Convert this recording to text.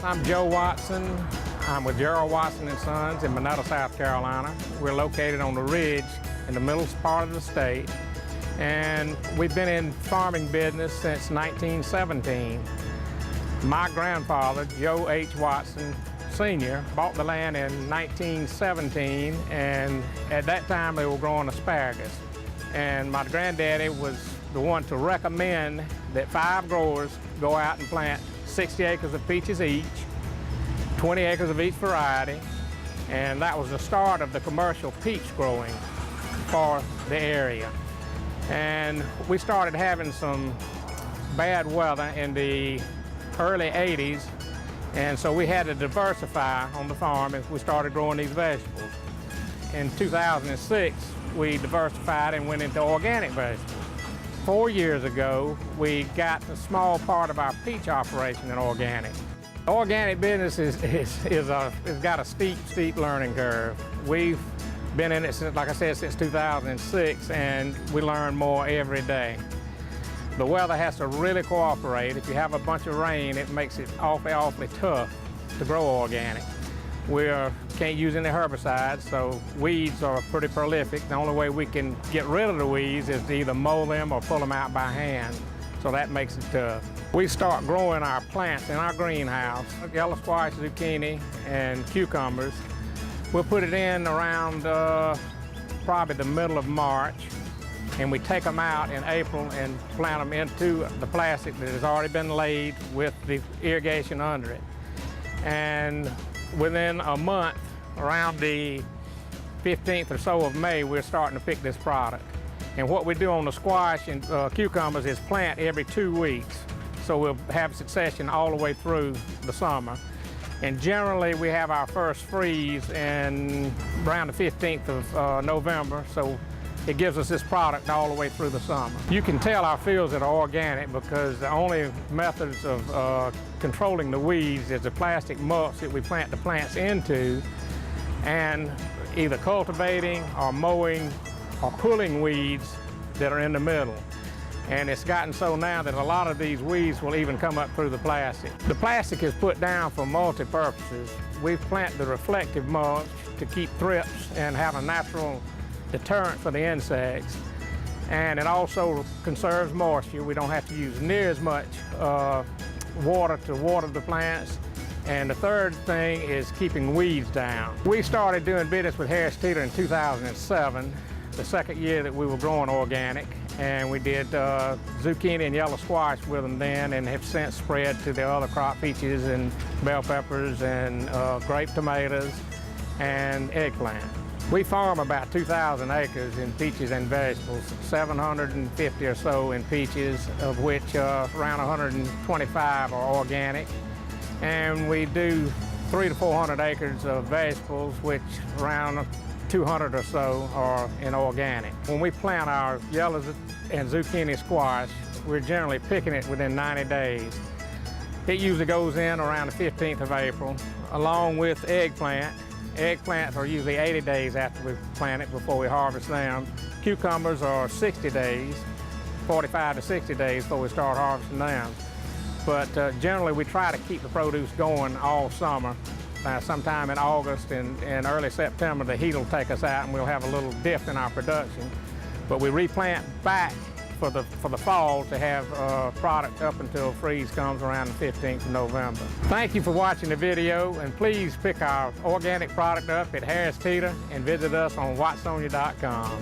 I'm Joe Watson. I'm with Gerald Watson & Sons in Monetta, South Carolina. We're located on the ridge in the middle part of the state. And we've been in farming business since 1917. My grandfather, Joe H. Watson Sr., bought the land in 1917, and at that time they were growing asparagus. And my granddaddy was the one to recommend that 5 growers go out and plant 60 acres of peaches each, 20 acres of each variety, and that was the start of the commercial peach growing for the area. And we started having some bad weather in the early 80s, and so we had to diversify on the farm as we started growing these vegetables. In 2006, we diversified and went into organic vegetables. 4 years ago, we got a small part of our peach operation in organic. The organic business has got a steep learning curve. We've been in it since, like I said, since 2006, and we learn more every day. The weather has to really cooperate. If you have a bunch of rain, it makes it awfully tough to grow organic. We can't use any herbicides, so weeds are pretty prolific. The only way we can get rid of the weeds is to either mow them or pull them out by hand, so that makes it tough. We start growing our plants in our greenhouse, yellow squash, zucchini, and cucumbers. We'll put it in around probably the middle of March, and we take them out in April and plant them into the plastic that has already been laid with the irrigation under it. And within a month, around the 15th or so of May, we're starting to pick this product. And what we do on the squash and cucumbers is plant every 2 weeks. So we'll have succession all the way through the summer. And generally, we have our first freeze in around the 15th of November. So it gives us this product all the way through the summer. You can tell our fields that are organic because the only methods of controlling the weeds is the plastic mulch that we plant the plants into, and either cultivating or mowing or pulling weeds that are in the middle. And it's gotten so now that a lot of these weeds will even come up through the plastic. The plastic is put down for multi-purposes. We plant the reflective mulch to keep thrips and have a natural deterrent for the insects. And it also conserves moisture. We don't have to use near as much water to water the plants. And the third thing is keeping weeds down. We started doing business with Harris Teeter in 2007, the second year that we were growing organic. And we did zucchini and yellow squash with them then, and have since spread to the other crop, peaches and bell peppers and grape tomatoes and eggplant. We farm about 2,000 acres in peaches and vegetables, 750 or so in peaches, of which around 125 are organic. And we do 300 to 400 acres of vegetables, which around 200 or so are in organic. When we plant our yellows and zucchini squash, we're generally picking it within 90 days. It usually goes in around the 15th of April, along with eggplant. Eggplants are usually 80 days after we plant it before we harvest them. Cucumbers are 60 days, 45 to 60 days before we start harvesting them. But generally we try to keep the produce going all summer. Sometime in August and early September, the heat will take us out and we'll have a little dip in our production. But we replant back for the fall to have product up until freeze comes around the 15th of November. Thank you for watching the video, and please pick our organic product up at Harris Teeter and visit us on Watsonia.com.